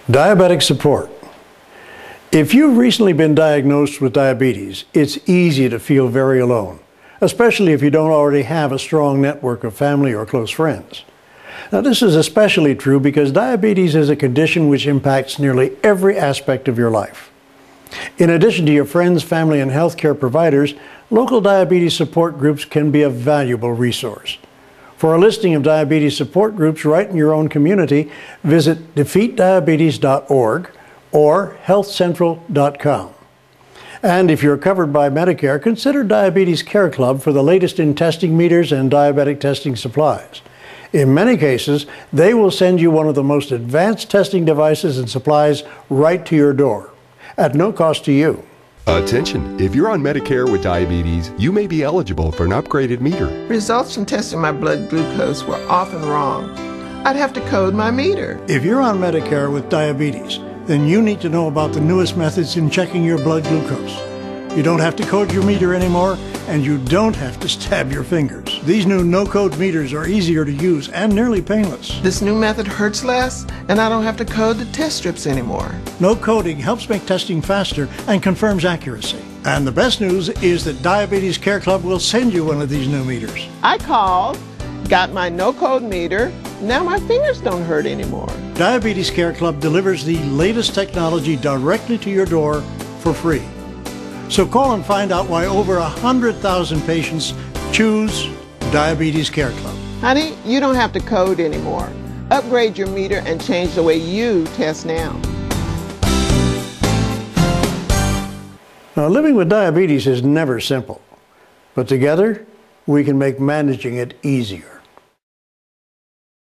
Diabetic support. If you've recently been diagnosed with diabetes, it's easy to feel very alone, especially if you don't already have a strong network of family or close friends. Now, this is especially true because diabetes is a condition which impacts nearly every aspect of your life. In addition to your friends, family, and healthcare providers, local diabetes support groups can be a valuable resource. For a listing of diabetes support groups right in your own community, visit defeatdiabetes.org or healthcentral.com. And if you're covered by Medicare, consider Diabetes Care Club for the latest in testing meters and diabetic testing supplies. In many cases, they will send you one of the most advanced testing devices and supplies right to your door, at no cost to you. Attention! If you're on Medicare with diabetes, you may be eligible for an upgraded meter. Results from testing my blood glucose were often wrong. I'd have to code my meter. If you're on Medicare with diabetes, then you need to know about the newest methods in checking your blood glucose. You don't have to code your meter anymore, and you don't have to stab your fingers. These new no-code meters are easier to use and nearly painless. This new method hurts less, and I don't have to code the test strips anymore. No coding helps make testing faster and confirms accuracy. And the best news is that Diabetes Care Club will send you one of these new meters. I called, got my no-code meter, now my fingers don't hurt anymore. Diabetes Care Club delivers the latest technology directly to your door for free. So call and find out why over 100,000 patients choose Diabetes Care Club. Honey, you don't have to code anymore. Upgrade your meter and change the way you test now. Now, living with diabetes is never simple, but together we can make managing it easier.